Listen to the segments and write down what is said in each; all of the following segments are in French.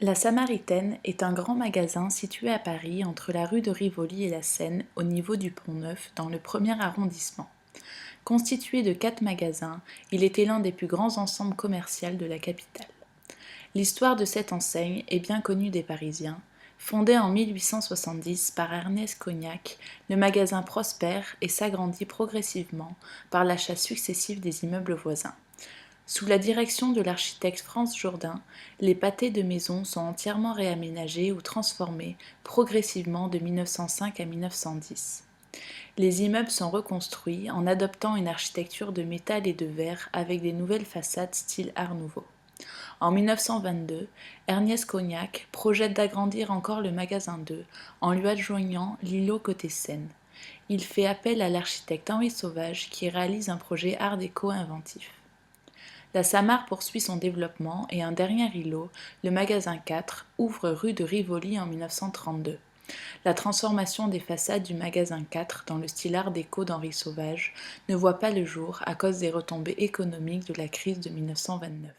La Samaritaine est un grand magasin situé à Paris entre la rue de Rivoli et la Seine au niveau du Pont-Neuf dans le premier arrondissement. Constitué de 4 magasins, il était l'un des plus grands ensembles commerciaux de la capitale. L'histoire de cette enseigne est bien connue des Parisiens. Fondé en 1870 par Ernest Cognac, le magasin prospère et s'agrandit progressivement par l'achat successif des immeubles voisins. Sous la direction de l'architecte Franz Jourdain, les pâtés de maison sont entièrement réaménagés ou transformés progressivement de 1905 à 1910. Les immeubles sont reconstruits en adoptant une architecture de métal et de verre avec des nouvelles façades style Art Nouveau. En 1922, Ernest Cognac projette d'agrandir encore le magasin 2 en lui adjoignant l'îlot côté Seine. Il fait appel à l'architecte Henri Sauvage qui réalise un projet art déco inventif. La Samar poursuit son développement et un dernier îlot, le magasin 4, ouvre rue de Rivoli en 1932. La transformation des façades du magasin 4 dans le style art déco d'Henri Sauvage ne voit pas le jour à cause des retombées économiques de la crise de 1929.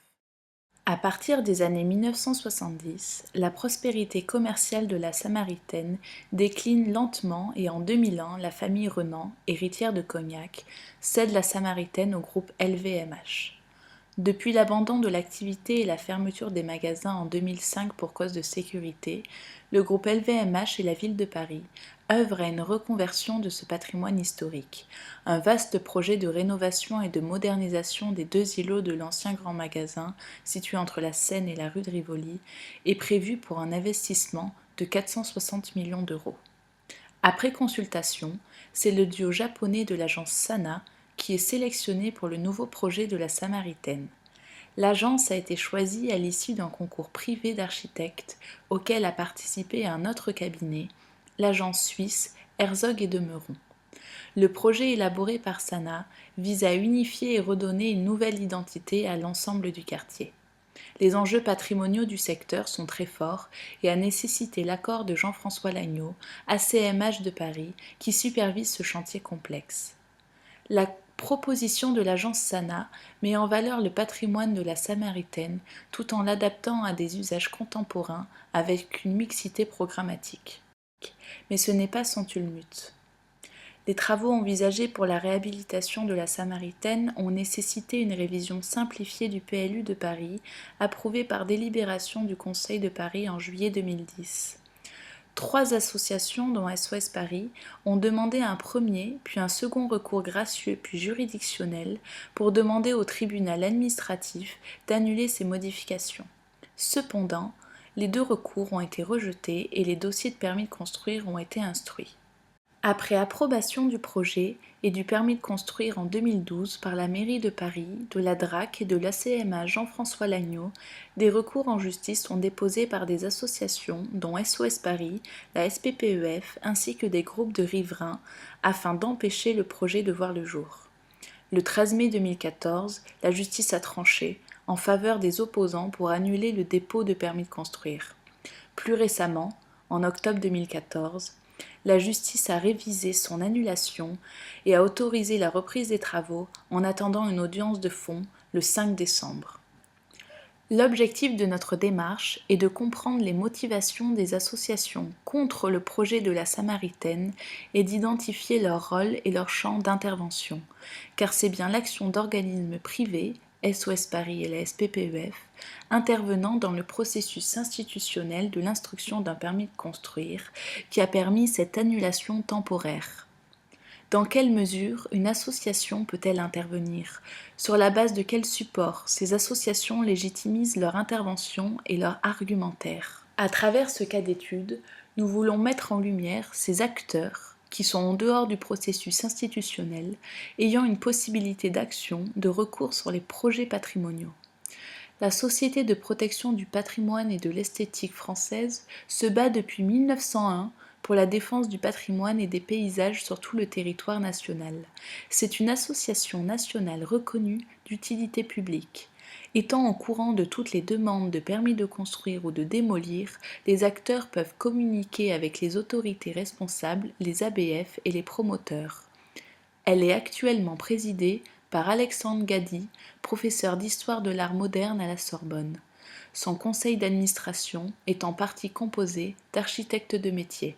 À partir des années 1970, la prospérité commerciale de la Samaritaine décline lentement et en 2001, la famille Renan, héritière de Cognac, cède la Samaritaine au groupe LVMH. Depuis l'abandon de l'activité et la fermeture des magasins en 2005 pour cause de sécurité, le groupe LVMH et la ville de Paris œuvrent à une reconversion de ce patrimoine historique. Un vaste projet de rénovation et de modernisation des 2 îlots de l'ancien grand magasin, situé entre la Seine et la rue de Rivoli, est prévu pour un investissement de 460 millions d'euros. Après consultation, c'est le duo japonais de l'agence Sana qui est sélectionné pour le nouveau projet de la Samaritaine. L'agence a été choisie à l'issue d'un concours privé d'architectes auquel a participé un autre cabinet, l'agence suisse Herzog et de Meuron. Le projet élaboré par Sana vise à unifier et redonner une nouvelle identité à l'ensemble du quartier. Les enjeux patrimoniaux du secteur sont très forts et a nécessité l'accord de Jean-François Lagneau, ACMH de Paris, qui supervise ce chantier complexe. La proposition de l'agence Sana met en valeur le patrimoine de la Samaritaine tout en l'adaptant à des usages contemporains avec une mixité programmatique. Mais ce n'est pas sans tumulte. Les travaux envisagés pour la réhabilitation de la Samaritaine ont nécessité une révision simplifiée du PLU de Paris, approuvée par délibération du Conseil de Paris en juillet 2010. 3 associations, dont SOS Paris, ont demandé un premier, puis un second recours gracieux puis juridictionnel pour demander au tribunal administratif d'annuler ces modifications. Cependant, les 2 recours ont été rejetés et les dossiers de permis de construire ont été instruits. Après approbation du projet et du permis de construire en 2012 par la mairie de Paris, de la DRAC et de l'ACMA Jean-François Lagneau, des recours en justice sont déposés par des associations dont SOS Paris, la SPPEF ainsi que des groupes de riverains afin d'empêcher le projet de voir le jour. Le 13 mai 2014, la justice a tranché en faveur des opposants pour annuler le dépôt de permis de construire. Plus récemment, en octobre 2014, la justice a révisé son annulation et a autorisé la reprise des travaux en attendant une audience de fond le 5 décembre. L'objectif de notre démarche est de comprendre les motivations des associations contre le projet de la Samaritaine et d'identifier leur rôle et leur champ d'intervention, car c'est bien l'action d'organismes privés, SOS Paris et la SPPEF, intervenant dans le processus institutionnel de l'instruction d'un permis de construire, qui a permis cette annulation temporaire. Dans quelle mesure une association peut-elle intervenir? Sur la base de quel support ces associations légitimisent leur intervention et leur argumentaire? À travers ce cas d'étude, nous voulons mettre en lumière ces acteurs qui sont en dehors du processus institutionnel, ayant une possibilité d'action, de recours sur les projets patrimoniaux. La Société de protection du patrimoine et de l'esthétique française se bat depuis 1901 pour la défense du patrimoine et des paysages sur tout le territoire national. C'est une association nationale reconnue d'utilité publique. Étant au courant de toutes les demandes de permis de construire ou de démolir, les acteurs peuvent communiquer avec les autorités responsables, les ABF et les promoteurs. Elle est actuellement présidée par Alexandre Gady, professeur d'histoire de l'art moderne à la Sorbonne. son conseil d'administration est en partie composé d'architectes de métier.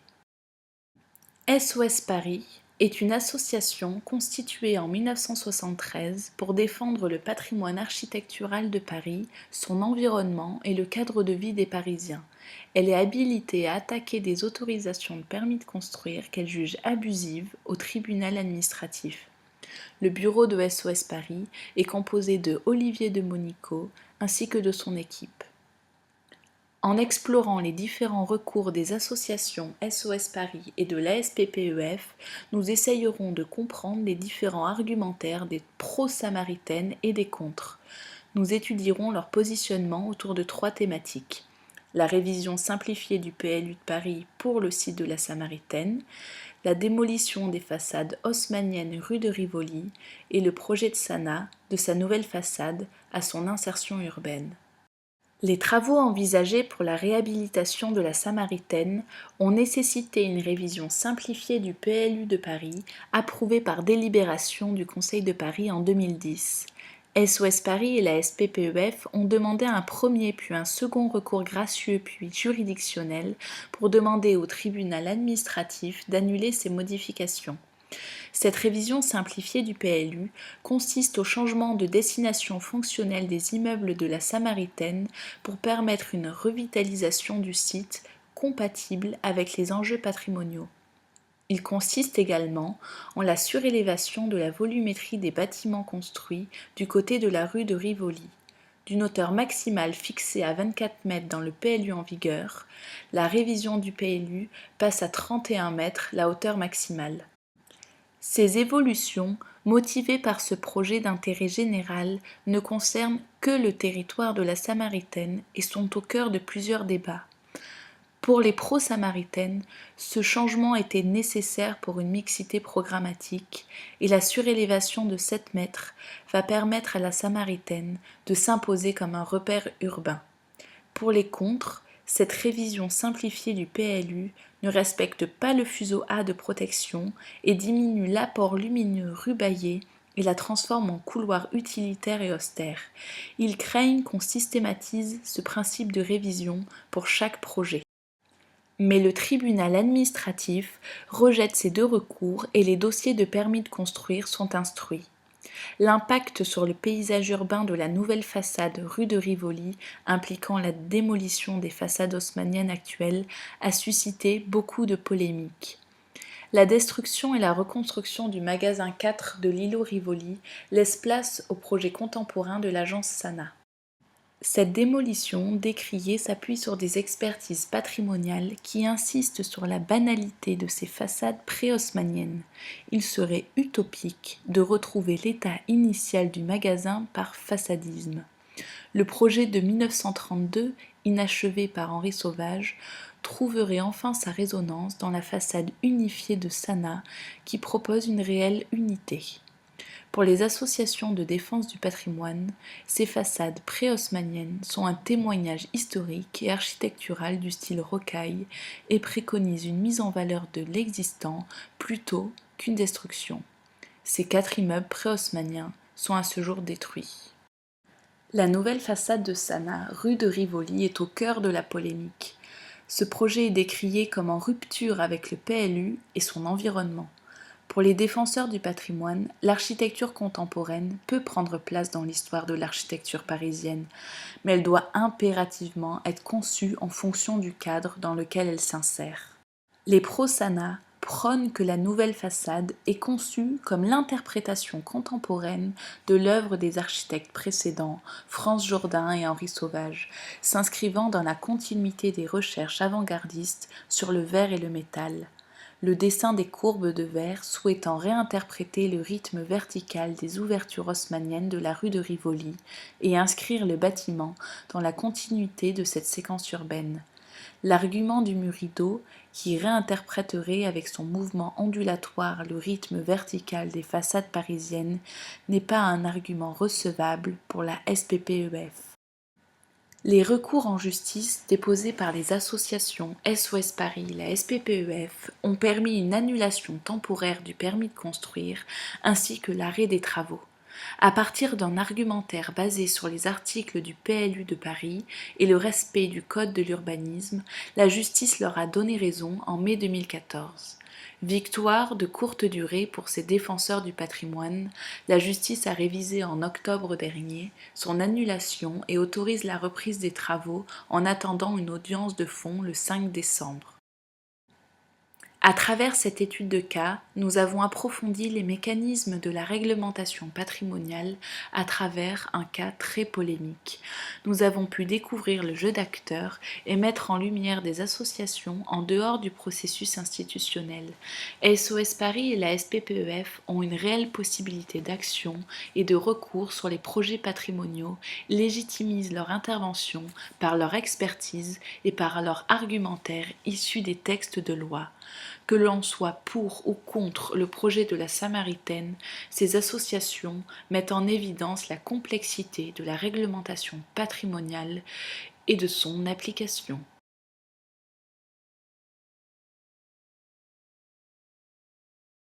SOS Paris est une association constituée en 1973 pour défendre le patrimoine architectural de Paris, son environnement et le cadre de vie des Parisiens. Elle est habilitée à attaquer des autorisations de permis de construire qu'elle juge abusives au tribunal administratif. Le bureau de SOS Paris est composé de Olivier de Monico ainsi que de son équipe. En explorant les différents recours des associations SOS Paris et de l'ASPPEF, nous essayerons de comprendre les différents argumentaires des pro-samaritaines et des contre. Nous étudierons leur positionnement autour de 3 thématiques. La révision simplifiée du PLU de Paris pour le site de la Samaritaine, la démolition des façades haussmanniennes rue de Rivoli et le projet de Sana de sa nouvelle façade à son insertion urbaine. Les travaux envisagés pour la réhabilitation de la Samaritaine ont nécessité une révision simplifiée du PLU de Paris, approuvée par délibération du Conseil de Paris en 2010. SOS Paris et la SPPEF ont demandé un premier puis un second recours gracieux puis juridictionnel pour demander au tribunal administratif d'annuler ces modifications. Cette révision simplifiée du PLU consiste au changement de destination fonctionnelle des immeubles de la Samaritaine pour permettre une revitalisation du site compatible avec les enjeux patrimoniaux. Il consiste également en la surélévation de la volumétrie des bâtiments construits du côté de la rue de Rivoli. D'une hauteur maximale fixée à 24 mètres dans le PLU en vigueur, la révision du PLU passe à 31 mètres la hauteur maximale. Ces évolutions, motivées par ce projet d'intérêt général, ne concernent que le territoire de la Samaritaine et sont au cœur de plusieurs débats. Pour les pro-samaritaines, ce changement était nécessaire pour une mixité programmatique et la surélévation de 7 mètres va permettre à la Samaritaine de s'imposer comme un repère urbain. Pour les contre, cette révision simplifiée du PLU ne respecte pas le fuseau A de protection et diminue l'apport lumineux rubaillé et la transforme en couloir utilitaire et austère. Ils craignent qu'on systématise ce principe de révision pour chaque projet. Mais le tribunal administratif rejette ces 2 recours et les dossiers de permis de construire sont instruits. L'impact sur le paysage urbain de la nouvelle façade rue de Rivoli, impliquant la démolition des façades haussmanniennes actuelles, a suscité beaucoup de polémiques. La destruction et la reconstruction du magasin 4 de l'îlot Rivoli laissent place au projet contemporain de l'agence Sana. Cette démolition décriée s'appuie sur des expertises patrimoniales qui insistent sur la banalité de ces façades pré-haussmanniennes. Il serait utopique de retrouver l'état initial du magasin par façadisme. Le projet de 1932, inachevé par Henri Sauvage, trouverait enfin sa résonance dans la façade unifiée de Sana qui propose une réelle unité. Pour les associations de défense du patrimoine, ces façades pré-haussmanniennes sont un témoignage historique et architectural du style rocaille et préconisent une mise en valeur de l'existant plutôt qu'une destruction. Ces 4 immeubles pré-haussmanniens sont à ce jour détruits. La nouvelle façade de Sana, rue de Rivoli, est au cœur de la polémique. Ce projet est décrié comme en rupture avec le PLU et son environnement. Pour les défenseurs du patrimoine, l'architecture contemporaine peut prendre place dans l'histoire de l'architecture parisienne, mais elle doit impérativement être conçue en fonction du cadre dans lequel elle s'insère. Les pro-Sana prônent que la nouvelle façade est conçue comme l'interprétation contemporaine de l'œuvre des architectes précédents, France Jourdain et Henri Sauvage, s'inscrivant dans la continuité des recherches avant-gardistes sur le verre et le métal. Le dessin des courbes de verre souhaitant réinterpréter le rythme vertical des ouvertures haussmanniennes de la rue de Rivoli et inscrire le bâtiment dans la continuité de cette séquence urbaine. L'argument du mur-rideau, qui réinterpréterait avec son mouvement ondulatoire le rythme vertical des façades parisiennes, n'est pas un argument recevable pour la SPPEF. Les recours en justice déposés par les associations SOS Paris et la SPPEF ont permis une annulation temporaire du permis de construire ainsi que l'arrêt des travaux. À partir d'un argumentaire basé sur les articles du PLU de Paris et le respect du Code de l'urbanisme, la justice leur a donné raison en mai 2014. Victoire de courte durée pour ces défenseurs du patrimoine, la justice a révisé en octobre dernier son annulation et autorise la reprise des travaux en attendant une audience de fond le 5 décembre. À travers cette étude de cas, nous avons approfondi les mécanismes de la réglementation patrimoniale à travers un cas très polémique. Nous avons pu découvrir le jeu d'acteurs et mettre en lumière des associations en dehors du processus institutionnel. SOS Paris et la SPPEF ont une réelle possibilité d'action et de recours sur les projets patrimoniaux, légitimisent leur intervention par leur expertise et par leur argumentaire issu des textes de loi. Que l'on soit pour ou contre le projet de la Samaritaine, ces associations mettent en évidence la complexité de la réglementation patrimoniale et de son application.